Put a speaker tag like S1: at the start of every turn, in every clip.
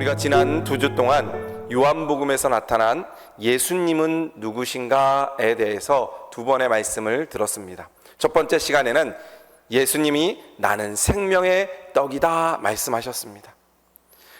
S1: 우리가 지난 2주 동안 요한복음에서 나타난 예수님은 누구신가에 대해서 2번의 말씀을 들었습니다. 첫 번째 시간에는 예수님이 나는 생명의 떡이다 말씀하셨습니다.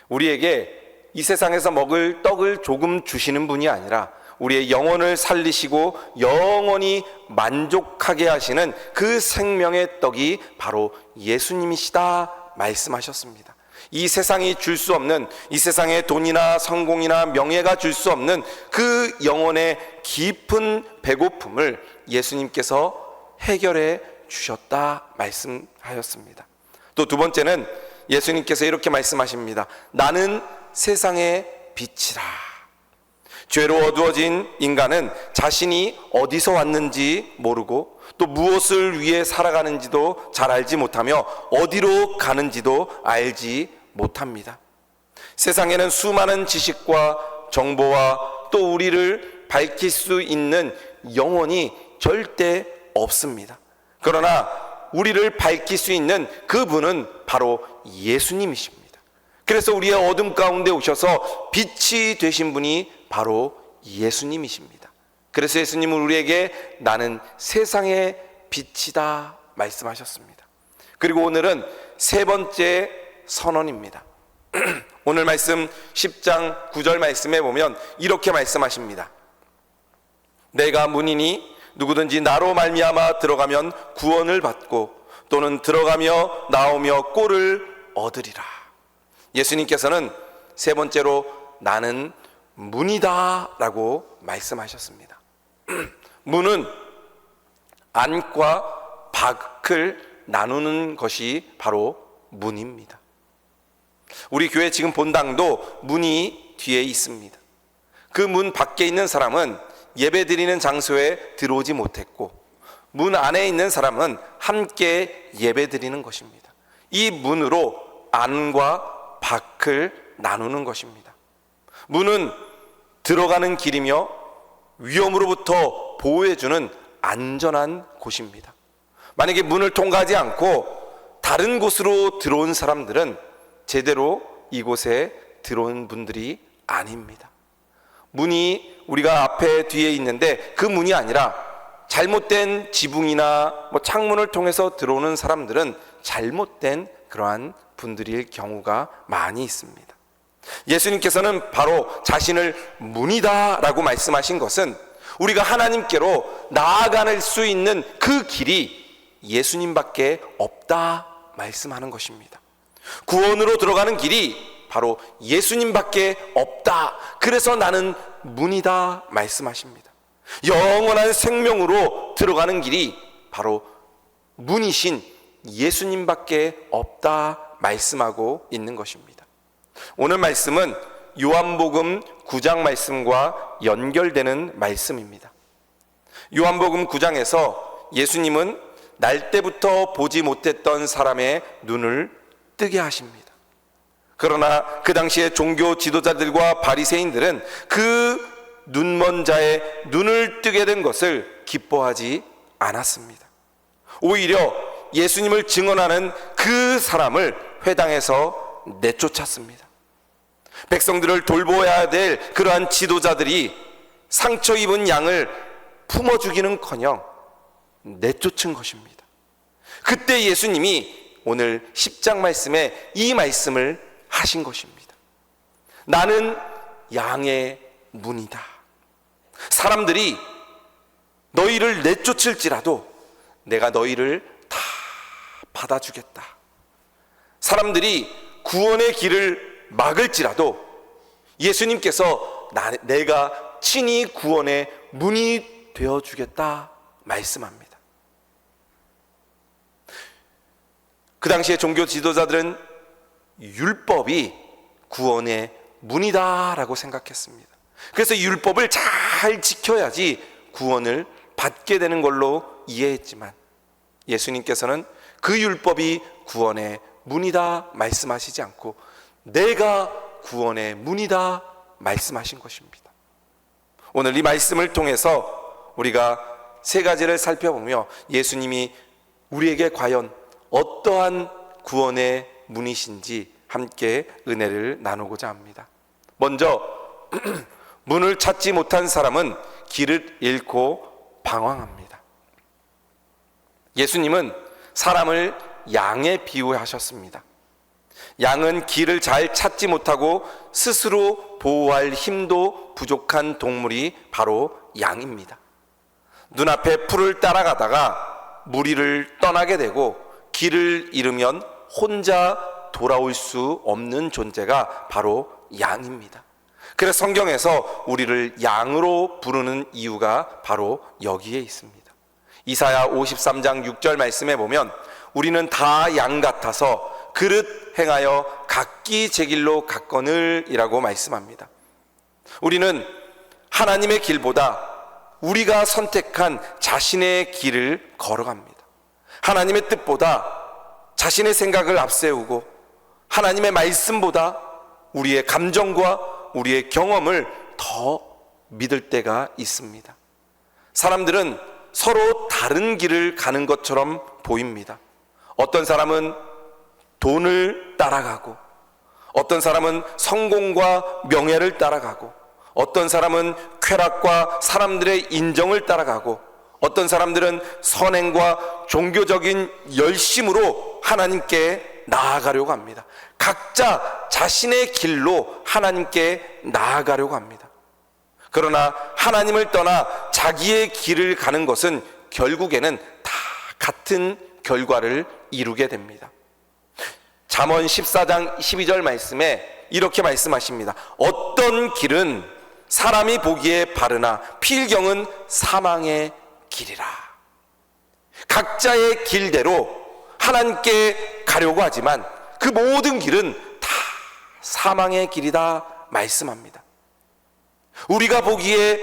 S1: 우리에게 이 세상에서 먹을 떡을 조금 주시는 분이 아니라 우리의 영혼을 살리시고 영원히 만족하게 하시는 그 생명의 떡이 바로 예수님이시다 말씀하셨습니다. 이 세상이 줄 수 없는, 이 세상의 돈이나 성공이나 명예가 줄 수 없는 그 영혼의 깊은 배고픔을 예수님께서 해결해 주셨다 말씀하였습니다. 또 두 번째는 예수님께서 이렇게 말씀하십니다. 나는 세상의 빛이라. 죄로 어두워진 인간은 자신이 어디서 왔는지 모르고 또 무엇을 위해 살아가는지도 잘 알지 못하며 어디로 가는지도 알지 못합니다. 세상에는 수많은 지식과 정보와 또 우리를 밝힐 수 있는 영혼이 절대 없습니다. 그러나 우리를 밝힐 수 있는 그분은 바로 예수님이십니다. 그래서 우리의 어둠 가운데 오셔서 빛이 되신 분이 바로 예수님이십니다. 그래서 예수님은 우리에게 나는 세상의 빛이다 말씀하셨습니다. 그리고 오늘은 세 번째 선언입니다. 오늘 말씀 10장 9절 말씀에 보면 이렇게 말씀하십니다. 내가 문이니 누구든지 나로 말미암아 들어가면 구원을 받고 또는 들어가며 나오며 꼴을 얻으리라. 예수님께서는 세 번째로 나는 문이다 라고 말씀하셨습니다. 문은 안과 밖을 나누는 것이 바로 문입니다. 우리 교회 지금 본당도 문이 뒤에 있습니다. 그 문 밖에 있는 사람은 예배 드리는 장소에 들어오지 못했고 문 안에 있는 사람은 함께 예배 드리는 것입니다. 이 문으로 안과 밖을 나누는 것입니다. 문은 들어가는 길이며 위험으로부터 보호해주는 안전한 곳입니다. 만약에 문을 통과하지 않고 다른 곳으로 들어온 사람들은 제대로 이곳에 들어온 분들이 아닙니다. 문이 우리가 앞에 뒤에 있는데 그 문이 아니라 잘못된 지붕이나 창문을 통해서 들어오는 사람들은 잘못된 그러한 분들일 경우가 많이 있습니다. 예수님께서는 바로 자신을 문이다 라고 말씀하신 것은 우리가 하나님께로 나아갈 수 있는 그 길이 예수님밖에 없다 말씀하는 것입니다. 구원으로 들어가는 길이 바로 예수님밖에 없다. 그래서 나는 문이다 말씀하십니다. 영원한 생명으로 들어가는 길이 바로 문이신 예수님밖에 없다 말씀하고 있는 것입니다. 오늘 말씀은 요한복음 9장 말씀과 연결되는 말씀입니다. 요한복음 9장에서 예수님은 날 때부터 보지 못했던 사람의 눈을 뜨게 하십니다. 그러나 그 당시에 종교 지도자들과 바리새인들은 그 눈먼 자의 눈을 뜨게 된 것을 기뻐하지 않았습니다. 오히려 예수님을 증언하는 그 사람을 회당에서 내쫓았습니다. 백성들을 돌보아야 될 그러한 지도자들이 상처 입은 양을 품어 주기는커녕 내쫓은 것입니다. 그때 예수님이 오늘 10장 말씀에 이 말씀을 하신 것입니다. 나는 양의 문이다. 사람들이 너희를 내쫓을지라도 내가 너희를 다 받아주겠다. 사람들이 구원의 길을 막을지라도 예수님께서 내가 친히 구원의 문이 되어주겠다 말씀합니다. 그 당시에 종교 지도자들은 율법이 구원의 문이다 라고 생각했습니다. 그래서 율법을 잘 지켜야지 구원을 받게 되는 걸로 이해했지만 예수님께서는 그 율법이 구원의 문이다 말씀하시지 않고 내가 구원의 문이다 말씀하신 것입니다. 오늘 이 말씀을 통해서 우리가 세 가지를 살펴보며 예수님이 우리에게 과연 어떠한 구원의 문이신지 함께 은혜를 나누고자 합니다. 먼저 문을 찾지 못한 사람은 길을 잃고 방황합니다. 예수님은 사람을 양에 비유하셨습니다. 양은 길을 잘 찾지 못하고 스스로 보호할 힘도 부족한 동물이 바로 양입니다. 눈앞에 풀을 따라가다가 무리를 떠나게 되고 길을 잃으면 혼자 돌아올 수 없는 존재가 바로 양입니다. 그래서 성경에서 우리를 양으로 부르는 이유가 바로 여기에 있습니다. 이사야 53장 6절 말씀에 보면 우리는 다 양 같아서 그릇 행하여 각기 제 길로 갔거늘 이라고 말씀합니다. 우리는 하나님의 길보다 우리가 선택한 자신의 길을 걸어갑니다. 하나님의 뜻보다 자신의 생각을 앞세우고 하나님의 말씀보다 우리의 감정과 우리의 경험을 더 믿을 때가 있습니다. 사람들은 서로 다른 길을 가는 것처럼 보입니다. 어떤 사람은 돈을 따라가고, 어떤 사람은 성공과 명예를 따라가고, 어떤 사람은 쾌락과 사람들의 인정을 따라가고, 어떤 사람들은 선행과 종교적인 열심으로 하나님께 나아가려고 합니다. 각자 자신의 길로 하나님께 나아가려고 합니다. 그러나 하나님을 떠나 자기의 길을 가는 것은 결국에는 다 같은 결과를 이루게 됩니다. 잠언 14장 12절 말씀에 이렇게 말씀하십니다. 어떤 길은 사람이 보기에 바르나 필경은 사망의 길이라. 각자의 길대로 하나님께 가려고 하지만 그 모든 길은 다 사망의 길이다 말씀합니다. 우리가 보기에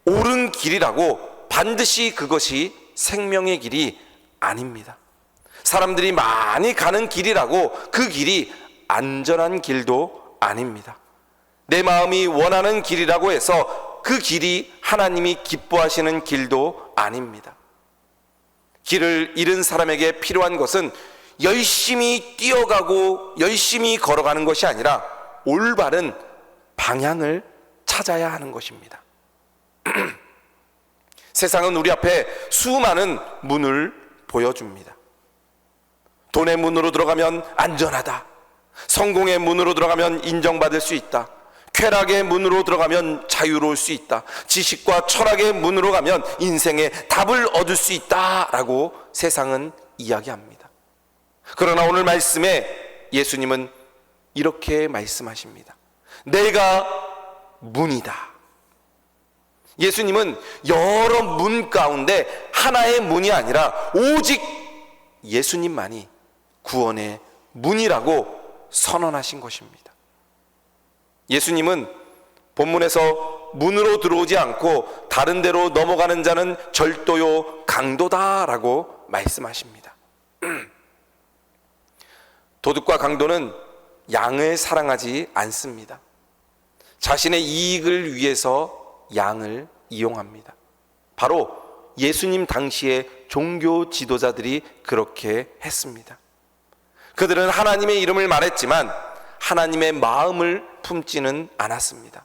S1: 옳은 길이라고 반드시 그것이 생명의 길이 아닙니다. 사람들이 많이 가는 길이라고 그 길이 안전한 길도 아닙니다. 내 마음이 원하는 길이라고 해서 그 길이 하나님이 기뻐하시는 길도 아닙니다. 길을 잃은 사람에게 필요한 것은 열심히 뛰어가고 열심히 걸어가는 것이 아니라 올바른 방향을 찾아야 하는 것입니다. 세상은 우리 앞에 수많은 문을 보여줍니다. 돈의 문으로 들어가면 안전하다. 성공의 문으로 들어가면 인정받을 수 있다. 쾌락의 문으로 들어가면 자유로울 수 있다. 지식과 철학의 문으로 가면 인생의 답을 얻을 수 있다라고 세상은 이야기합니다. 그러나 오늘 말씀에 예수님은 이렇게 말씀하십니다. 내가 문이다. 예수님은 여러 문 가운데 하나의 문이 아니라 오직 예수님만이 구원의 문이라고 선언하신 것입니다. 예수님은 본문에서 문으로 들어오지 않고 다른 데로 넘어가는 자는 절도요 강도다라고 말씀하십니다. 도둑과 강도는 양을 사랑하지 않습니다. 자신의 이익을 위해서 양을 이용합니다. 바로 예수님 당시의 종교 지도자들이 그렇게 했습니다. 그들은 하나님의 이름을 말했지만 하나님의 마음을 품지는 않았습니다.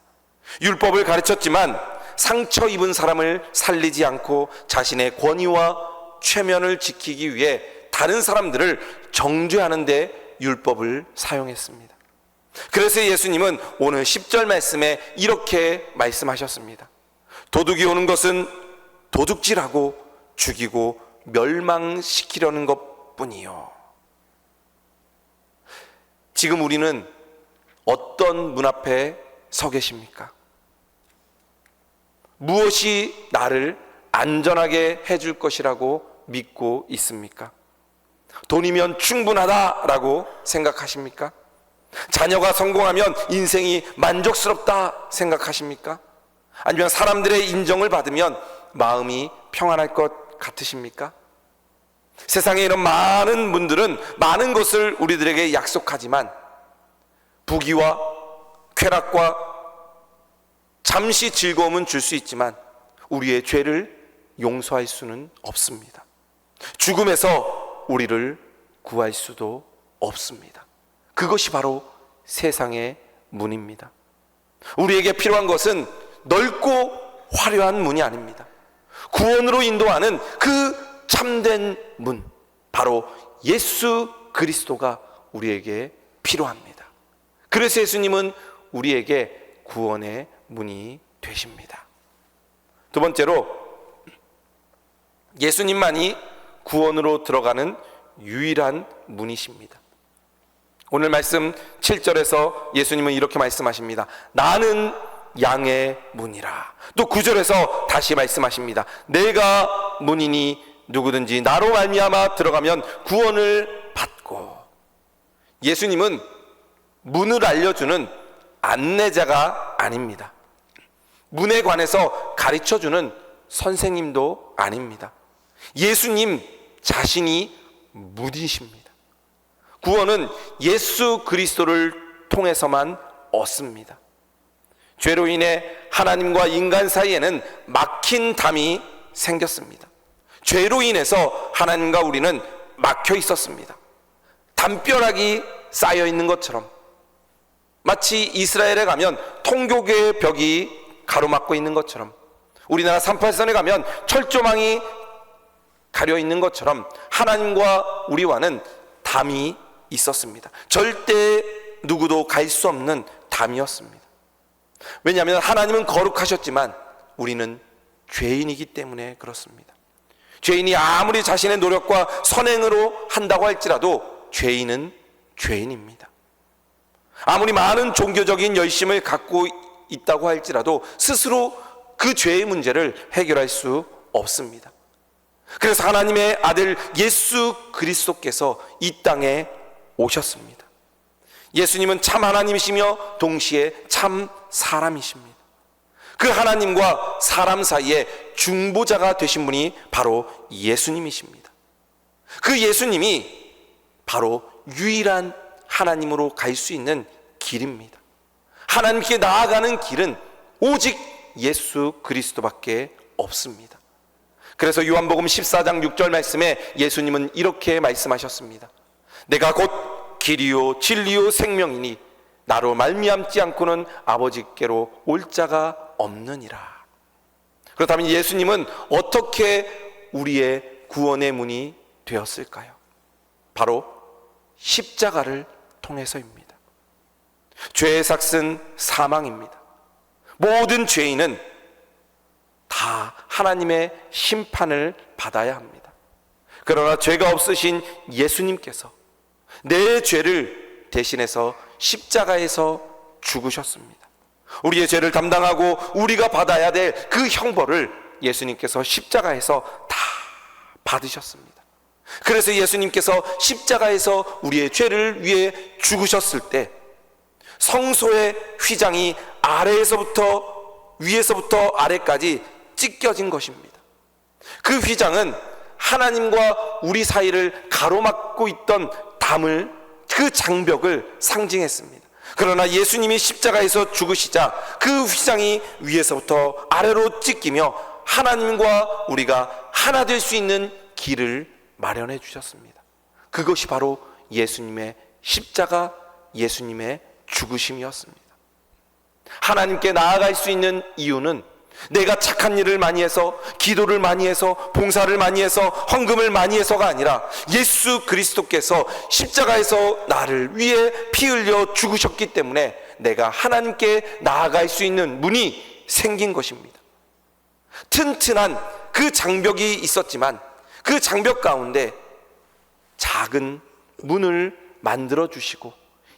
S1: 율법을 가르쳤지만 상처 입은 사람을 살리지 않고 자신의 권위와 최면을 지키기 위해 다른 사람들을 정죄하는 데 율법을 사용했습니다. 그래서 예수님은 오늘 10절 말씀에 이렇게 말씀하셨습니다. 도둑이 오는 것은 도둑질하고 죽이고 멸망시키려는 것뿐이요. 지금 우리는 어떤 문 앞에 서 계십니까? 무엇이 나를 안전하게 해줄 것이라고 믿고 있습니까? 돈이면 충분하다라고 생각하십니까? 자녀가 성공하면 인생이 만족스럽다 생각하십니까? 아니면 사람들의 인정을 받으면 마음이 평안할 것 같으십니까? 세상에 이런 많은 분들은 많은 것을 우리들에게 약속하지만 부귀와 쾌락과 잠시 즐거움은 줄 수 있지만 우리의 죄를 용서할 수는 없습니다. 죽음에서 우리를 구할 수도 없습니다. 그것이 바로 세상의 문입니다. 우리에게 필요한 것은 넓고 화려한 문이 아닙니다. 구원으로 인도하는 그 참된 문, 바로 예수 그리스도가 우리에게 필요합니다. 그래서 예수님은 우리에게 구원의 문이 되십니다. 두 번째로, 예수님만이 구원으로 들어가는 유일한 문이십니다. 오늘 말씀 7절에서 예수님은 이렇게 말씀하십니다. 나는 양의 문이라. 또 9절에서 다시 말씀하십니다. 내가 문이니 누구든지 나로 말미암아 들어가면 구원을 받고. 예수님은 문을 알려주는 안내자가 아닙니다. 문에 관해서 가르쳐주는 선생님도 아닙니다. 예수님 자신이 문이십니다. 구원은 예수 그리스도를 통해서만 얻습니다. 죄로 인해 하나님과 인간 사이에는 막힌 담이 생겼습니다. 죄로 인해서 하나님과 우리는 막혀 있었습니다. 담벼락이 쌓여 있는 것처럼, 마치 이스라엘에 가면 통교계의 벽이 가로막고 있는 것처럼, 우리나라 38선에 가면 철조망이 가려 있는 것처럼 하나님과 우리와는 담이 있었습니다. 절대 누구도 갈 수 없는 담이었습니다. 왜냐하면 하나님은 거룩하셨지만 우리는 죄인이기 때문에 그렇습니다. 죄인이 아무리 자신의 노력과 선행으로 한다고 할지라도 죄인은 죄인입니다. 아무리 많은 종교적인 열심을 갖고 있다고 할지라도 스스로 그 죄의 문제를 해결할 수 없습니다. 그래서 하나님의 아들 예수 그리스도께서 이 땅에 오셨습니다. 예수님은 참 하나님이시며 동시에 참 사람이십니다. 그 하나님과 사람 사이에 중보자가 되신 분이 바로 예수님이십니다. 그 예수님이 바로 유일한 하나님으로 갈 수 있는 길입니다. 하나님께 나아가는 길은 오직 예수 그리스도밖에 없습니다. 그래서 요한복음 14장 6절 말씀에 예수님은 이렇게 말씀하셨습니다. 내가 곧 길이요 진리요 생명이니 나로 말미암지 않고는 아버지께로 올 자가 없느니라. 그렇다면 예수님은 어떻게 우리의 구원의 문이 되었을까요? 바로 십자가를 통해서입니다. 죄의 삭은 사망입니다. 모든 죄인은 다 하나님의 심판을 받아야 합니다. 그러나 죄가 없으신 예수님께서 내 죄를 대신해서 십자가에서 죽으셨습니다. 우리의 죄를 담당하고 우리가 받아야 될 그 형벌을 예수님께서 십자가에서 다 받으셨습니다. 그래서 예수님께서 십자가에서 우리의 죄를 위해 죽으셨을 때 성소의 휘장이 위에서부터 아래까지 찢겨진 것입니다. 그 휘장은 하나님과 우리 사이를 가로막고 있던 담을, 그 장벽을 상징했습니다. 그러나 예수님이 십자가에서 죽으시자 그 휘장이 위에서부터 아래로 찢기며 하나님과 우리가 하나 될 수 있는 길을 마련해 주셨습니다. 그것이 바로 예수님의 십자가, 예수님의 죽으심이었습니다. 하나님께 나아갈 수 있는 이유는 내가 착한 일을 많이 해서, 기도를 많이 해서, 봉사를 많이 해서, 헌금을 많이 해서가 아니라 예수 그리스도께서 십자가에서 나를 위해 피 흘려 죽으셨기 때문에 내가 하나님께 나아갈 수 있는 문이 생긴 것입니다. 튼튼한 그 장벽이 있었지만 그 장벽 가운데 작은 문을 만들어 주시고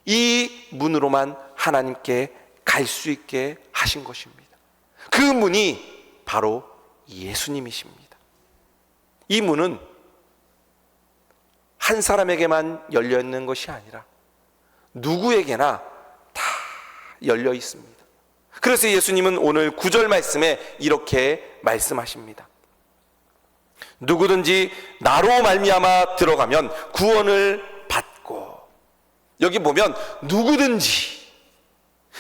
S1: 이 문으로만 하나님께 갈 수 있게 하신 것입니다. 그 문이 바로 예수님이십니다. 이 문은 한 사람에게만 열려 있는 것이 아니라 누구에게나 다 열려 있습니다. 그래서 예수님은 오늘 9절 말씀에 이렇게 말씀하십니다. 누구든지 나로 말미암아 들어가면 구원을 받고. 여기 보면 누구든지,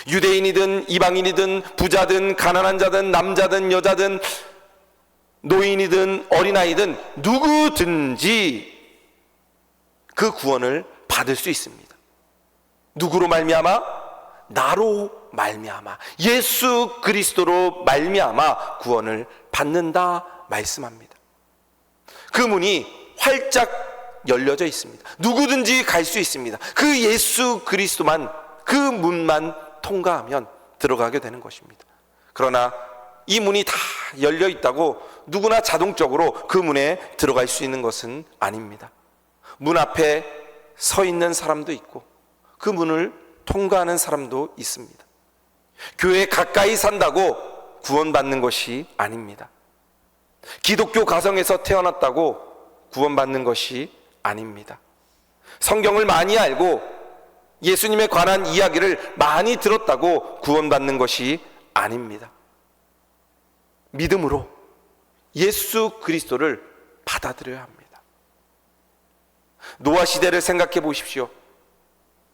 S1: 유대인이든 이방인이든 부자든 가난한 자든 남자든 여자든 노인이든 어린아이든 누구든지 그 구원을 받을 수 있습니다. 누구로 말미암아? 나로 말미암아, 예수 그리스도로 말미암아 구원을 받는다 말씀합니다. 그 문이 활짝 열려져 있습니다. 누구든지 갈 수 있습니다. 그 예수 그리스도만, 그 문만 통과하면 들어가게 되는 것입니다. 그러나 이 문이 다 열려 있다고 누구나 자동적으로 그 문에 들어갈 수 있는 것은 아닙니다. 문 앞에 서 있는 사람도 있고 그 문을 통과하는 사람도 있습니다. 교회에 가까이 산다고 구원받는 것이 아닙니다. 기독교 가정에서 태어났다고 구원받는 것이 아닙니다. 성경을 많이 알고 예수님에 관한 이야기를 많이 들었다고 구원받는 것이 아닙니다. 믿음으로 예수 그리스도를 받아들여야 합니다. 노아 시대를 생각해 보십시오.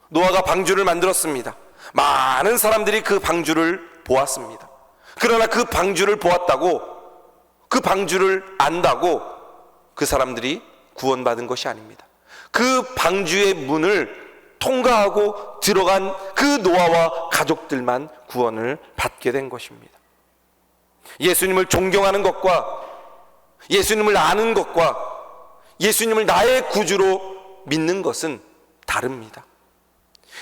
S1: 노아가 방주를 만들었습니다. 많은 사람들이 그 방주를 보았습니다. 그러나 그 방주를 보았다고, 그 방주를 안다고 그 사람들이 구원받은 것이 아닙니다. 그 방주의 문을 통과하고 들어간 그 노아와 가족들만 구원을 받게 된 것입니다. 예수님을 존경하는 것과 예수님을 아는 것과 예수님을 나의 구주로 믿는 것은 다릅니다.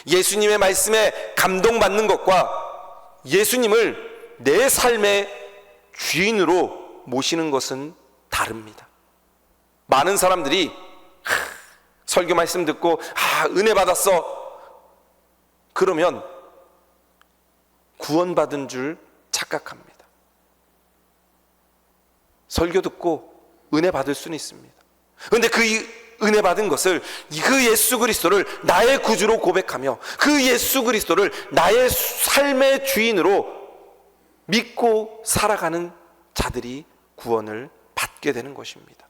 S1: 예수님의 말씀에 감동받는 것과 예수님을 내 삶의 주인으로 모시는 것은 다릅니다. 많은 사람들이 설교 말씀 듣고 은혜 받았어, 그러면 구원받은 줄 착각합니다. 설교 듣고 은혜 받을 수는 있습니다. 그런데 그 은혜 받은 것을, 그 예수 그리스도를 나의 구주로 고백하며 그 예수 그리스도를 나의 삶의 주인으로 믿고 살아가는 자들이 구원을 받게 되는 것입니다.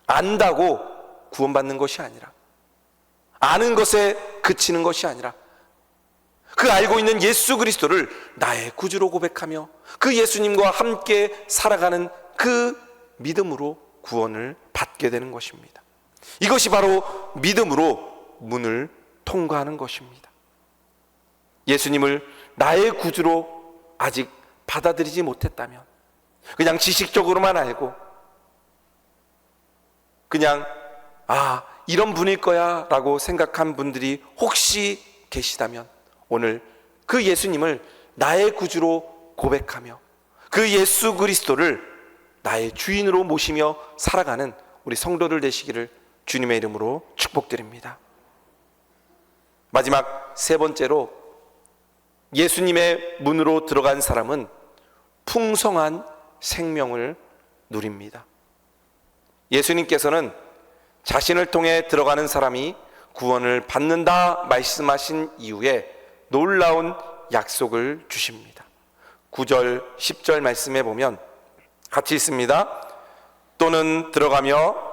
S1: 안다고 구원받는 것이 아니라, 아는 것에 그치는 것이 아니라, 그 알고 있는 예수 그리스도를 나의 구주로 고백하며 그 예수님과 함께 살아가는 그 믿음으로 구원을 받게 되는 것입니다. 이것이 바로 믿음으로 문을 통과하는 것입니다. 예수님을 나의 구주로 아직 받아들이지 못했다면, 그냥 지식적으로만 알고 그냥 이런 분일 거야 라고 생각한 분들이 혹시 계시다면, 오늘 그 예수님을 나의 구주로 고백하며 그 예수 그리스도를 나의 주인으로 모시며 살아가는 우리 성도들 되시기를 주님의 이름으로 축복드립니다. 마지막 세 번째로, 예수님의 문으로 들어간 사람은 풍성한 생명을 누립니다. 예수님께서는 자신을 통해 들어가는 사람이 구원을 받는다 말씀하신 이후에 놀라운 약속을 주십니다. 9절 10절 말씀에 보면 같이 있습니다. 또는 들어가며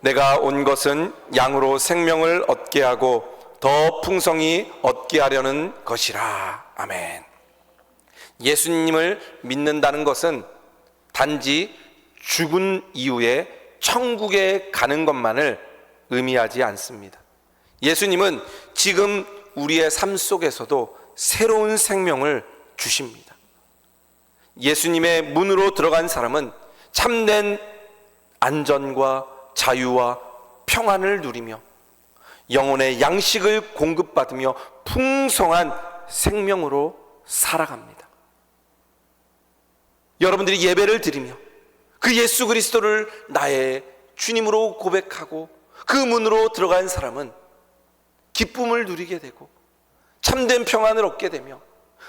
S1: 내가 온 것은 양으로 생명을 얻게 하고 더 풍성히 얻게 하려는 것이라. 아멘. 예수님을 믿는다는 것은 단지 죽은 이후에 천국에 가는 것만을 의미하지 않습니다. 예수님은 지금 우리의 삶 속에서도 새로운 생명을 주십니다. 예수님의 문으로 들어간 사람은 참된 안전과 자유와 평안을 누리며 영혼의 양식을 공급받으며 풍성한 생명으로 살아갑니다. 여러분들이 예배를 드리며 그 예수 그리스도를 나의 주님으로 고백하고 그 문으로 들어간 사람은 기쁨을 누리게 되고 참된 평안을 얻게 되며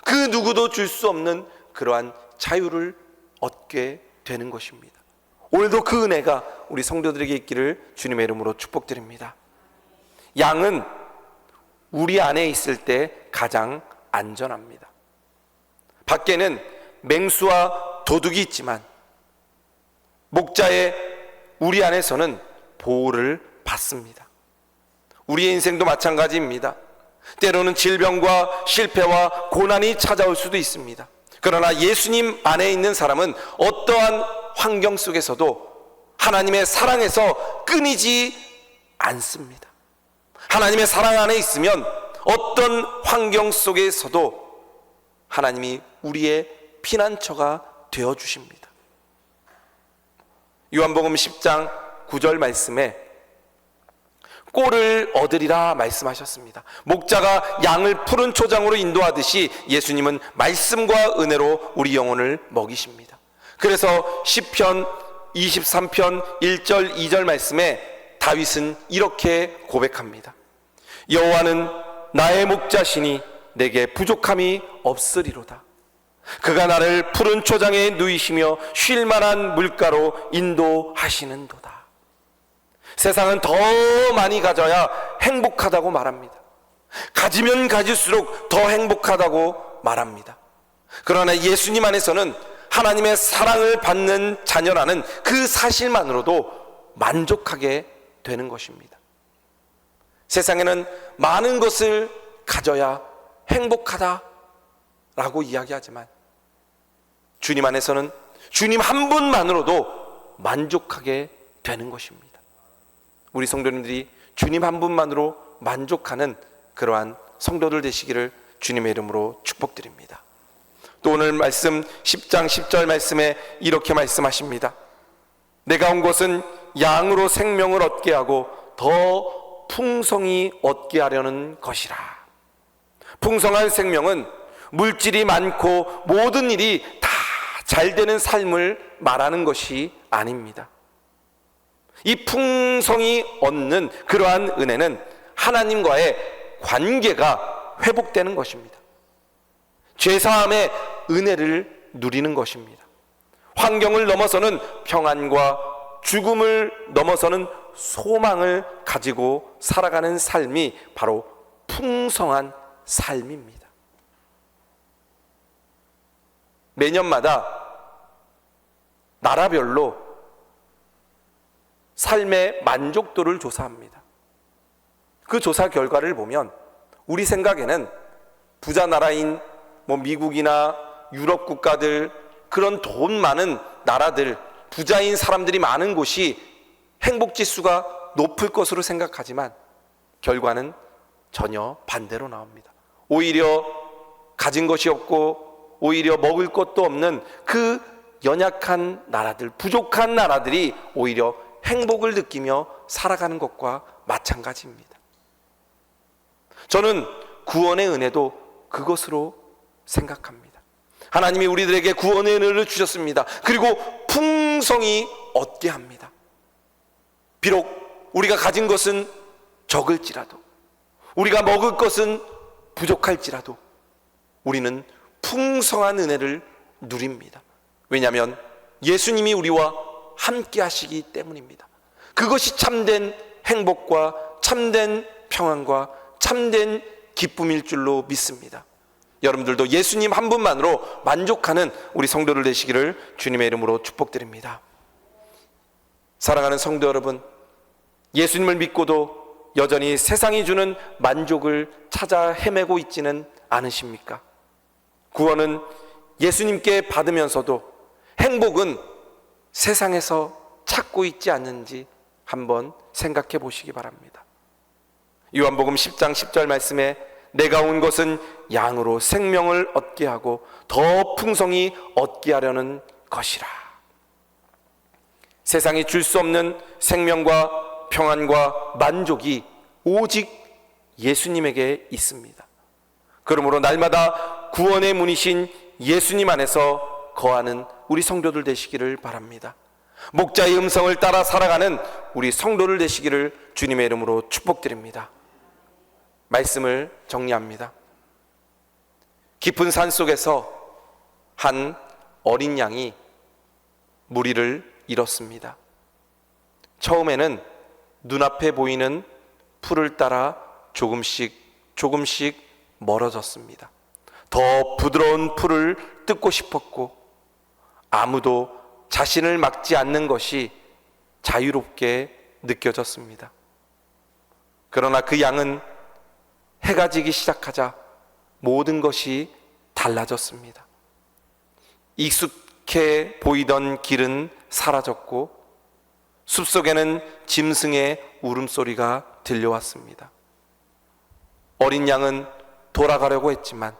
S1: 그 누구도 줄 수 없는 그러한 자유를 얻게 되는 것입니다. 오늘도 그 은혜가 우리 성도들에게 있기를 주님의 이름으로 축복드립니다. 양은 우리 안에 있을 때 가장 안전합니다. 밖에는 맹수와 도둑이 있지만 목자의 우리 안에서는 보호를 받습니다. 우리의 인생도 마찬가지입니다. 때로는 질병과 실패와 고난이 찾아올 수도 있습니다. 그러나 예수님 안에 있는 사람은 어떠한 환경 속에서도 하나님의 사랑에서 끊이지 않습니다. 하나님의 사랑 안에 있으면 어떤 환경 속에서도 하나님이 우리의 피난처가 되어 주십니다. 요한복음 10장 9절 말씀에 꼴을 얻으리라 말씀하셨습니다. 목자가 양을 푸른 초장으로 인도하듯이 예수님은 말씀과 은혜로 우리 영혼을 먹이십니다. 그래서 시편 23편 1절 2절 말씀에 다윗은 이렇게 고백합니다. 여호와는 나의 목자시니 내게 부족함이 없으리로다. 그가 나를 푸른 초장에 누이시며 쉴 만한 물가로 인도하시는도다. 세상은 더 많이 가져야 행복하다고 말합니다. 가지면 가질수록 더 행복하다고 말합니다. 그러나 예수님 안에서는 하나님의 사랑을 받는 자녀라는 그 사실만으로도 만족하게 되는 것입니다. 세상에는 많은 것을 가져야 행복하다라고 이야기하지만 주님 안에서는 주님 한 분만으로도 만족하게 되는 것입니다. 우리 성도님들이 주님 한 분만으로 만족하는 그러한 성도들 되시기를 주님의 이름으로 축복드립니다. 또 오늘 말씀 10장 10절 말씀에 이렇게 말씀하십니다. 내가 온 것은 양으로 생명을 얻게 하고 더 풍성히 얻게 하려는 것이라. 풍성한 생명은 물질이 많고 모든 일이 다 잘 되는 삶을 말하는 것이 아닙니다. 이 풍성히 얻는 그러한 은혜는 하나님과의 관계가 회복되는 것입니다. 죄사함의 은혜를 누리는 것입니다. 환경을 넘어서는 평안과 죽음을 넘어서는 소망을 가지고 살아가는 삶이 바로 풍성한 삶입니다. 매년마다 나라별로 삶의 만족도를 조사합니다. 그 조사 결과를 보면 우리 생각에는 부자 나라인 미국이나 유럽 국가들, 그런 돈 많은 나라들, 부자인 사람들이 많은 곳이 행복지수가 높을 것으로 생각하지만 결과는 전혀 반대로 나옵니다. 오히려 가진 것이 없고 오히려 먹을 것도 없는 그 연약한 나라들, 부족한 나라들이 오히려 행복을 느끼며 살아가는 것과 마찬가지입니다. 저는 구원의 은혜도 그것으로 생각합니다. 하나님이 우리들에게 구원의 은혜를 주셨습니다. 그리고 풍성히 얻게 합니다. 비록 우리가 가진 것은 적을지라도, 우리가 먹을 것은 부족할지라도 우리는 풍성한 은혜를 누립니다. 왜냐하면 예수님이 우리와 함께 하시기 때문입니다. 그것이 참된 행복과 참된 평안과 참된 기쁨일 줄로 믿습니다. 여러분들도 예수님 한 분만으로 만족하는 우리 성도들 되시기를 주님의 이름으로 축복드립니다. 사랑하는 성도 여러분, 예수님을 믿고도 여전히 세상이 주는 만족을 찾아 헤매고 있지는 않으십니까? 구원은 예수님께 받으면서도 행복은 세상에서 찾고 있지 않는지 한번 생각해 보시기 바랍니다. 요한복음 10장 10절 말씀에 내가 온 것은 양으로 생명을 얻게 하고 더 풍성히 얻게 하려는 것이라. 세상이 줄 수 없는 생명과 평안과 만족이 오직 예수님에게 있습니다. 그러므로 날마다 구원의 문이신 예수님 안에서 거하는 우리 성도들 되시기를 바랍니다. 목자의 음성을 따라 살아가는 우리 성도들 되시기를 주님의 이름으로 축복드립니다. 말씀을 정리합니다. 깊은 산 속에서 한 어린 양이 무리를 잃었습니다. 처음에는 눈앞에 보이는 풀을 따라 조금씩 멀어졌습니다. 더 부드러운 풀을 뜯고 싶었고 아무도 자신을 막지 않는 것이 자유롭게 느껴졌습니다. 그러나 그 양은 해가 지기 시작하자 모든 것이 달라졌습니다. 익숙해 보이던 길은 사라졌고 숲속에는 짐승의 울음소리가 들려왔습니다. 어린 양은 돌아가려고 했지만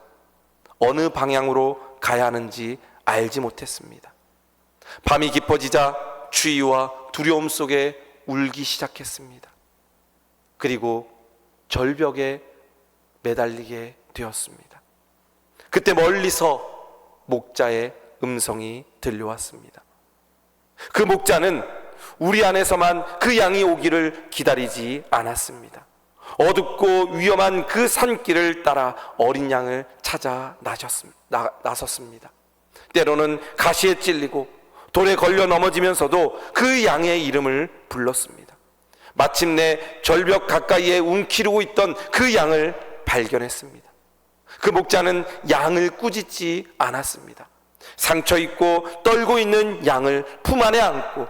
S1: 어느 방향으로 가야 하는지 알지 못했습니다. 밤이 깊어지자 추위와 두려움 속에 울기 시작했습니다. 그리고 절벽에 매달리게 되었습니다. 그때 멀리서 목자의 음성이 들려왔습니다. 그 목자는 우리 안에서만 그 양이 오기를 기다리지 않았습니다. 어둡고 위험한 그 산길을 따라 어린 양을 찾아 나섰습니다. 때로는 가시에 찔리고 돌에 걸려 넘어지면서도 그 양의 이름을 불렀습니다. 마침내 절벽 가까이에 움키르고 있던 그 양을 발견했습니다. 그 목자는 양을 꾸짖지 않았습니다. 상처 입고 떨고 있는 양을 품 안에 안고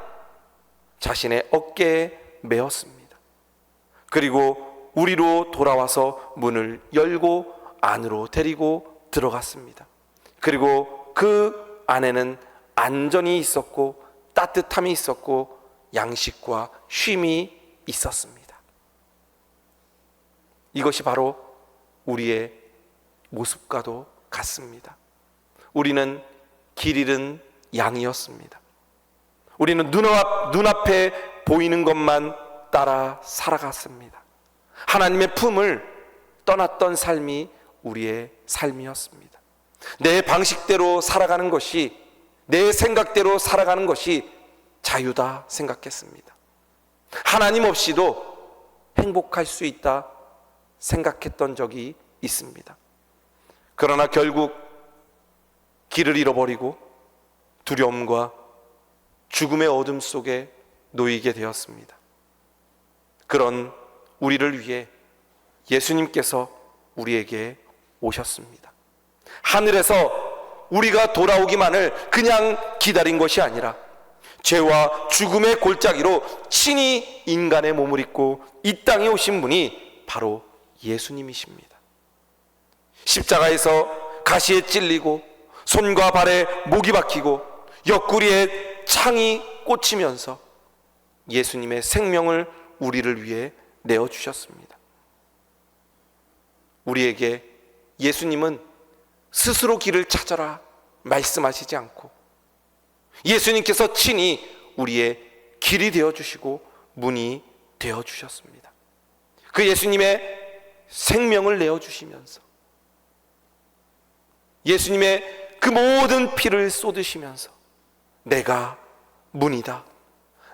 S1: 자신의 어깨에 메었습니다. 그리고 우리로 돌아와서 문을 열고 안으로 데리고 들어갔습니다. 그리고 그 안에는 안전이 있었고 따뜻함이 있었고 양식과 쉼이 있었습니다. 이것이 바로 우리의 모습과도 같습니다. 우리는 길 잃은 양이었습니다. 우리는 눈앞에 보이는 것만 따라 살아갔습니다. 하나님의 품을 떠났던 삶이 우리의 삶이었습니다. 내 방식대로 살아가는 것이, 내 생각대로 살아가는 것이 자유다 생각했습니다. 하나님 없이도 행복할 수 있다 생각했던 적이 있습니다. 그러나 결국 길을 잃어버리고 두려움과 죽음의 어둠 속에 놓이게 되었습니다. 그런 우리를 위해 예수님께서 우리에게 오셨습니다. 하늘에서 우리가 돌아오기만을 그냥 기다린 것이 아니라 죄와 죽음의 골짜기로 친히 인간의 몸을 입고 이 땅에 오신 분이 바로 예수님이십니다. 십자가에서 가시에 찔리고 손과 발에 목이 박히고 옆구리에 창이 꽂히면서 예수님의 생명을 우리를 위해 내어주셨습니다. 우리에게 예수님은 스스로 길을 찾아라 말씀하시지 않고 예수님께서 친히 우리의 길이 되어주시고 문이 되어주셨습니다. 그 예수님의 생명을 내어주시면서 예수님의 그 모든 피를 쏟으시면서 내가 문이다,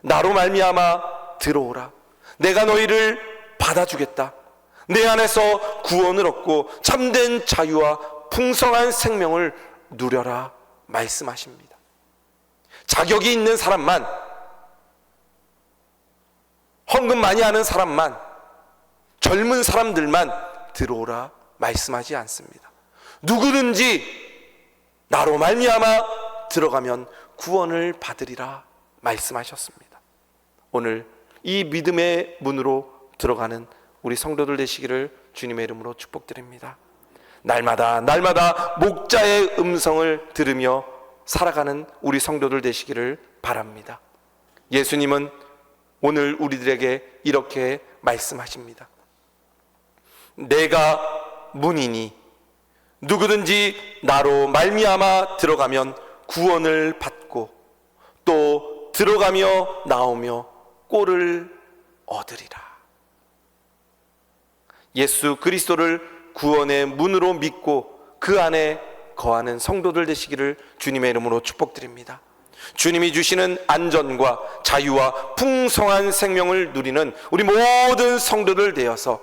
S1: 나로 말미암아 들어오라, 내가 너희를 받아주겠다, 내 안에서 구원을 얻고 참된 자유와 풍성한 생명을 누려라 말씀하십니다. 자격이 있는 사람만, 헌금 많이 하는 사람만, 젊은 사람들만 들어오라 말씀하지 않습니다. 누구든지 나로 말미암아 들어가면 구원을 받으리라 말씀하셨습니다. 오늘 이 믿음의 문으로 들어가는 우리 성도들 되시기를 주님의 이름으로 축복드립니다. 날마다 목자의 음성을 들으며 살아가는 우리 성도들 되시기를 바랍니다. 예수님은 오늘 우리들에게 이렇게 말씀하십니다. 내가 문이니 누구든지 나로 말미암아 들어가면 구원을 받고 또 들어가며 나오며 꼴을 얻으리라. 예수 그리스도를 구원의 문으로 믿고 그 안에 거하는 성도들 되시기를 주님의 이름으로 축복드립니다. 주님이 주시는 안전과 자유와 풍성한 생명을 누리는 우리 모든 성도들 되어서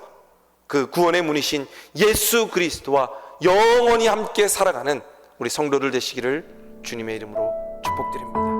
S1: 그 구원의 문이신 예수 그리스도와 영원히 함께 살아가는 우리 성도들 되시기를 주님의 이름으로 축복드립니다.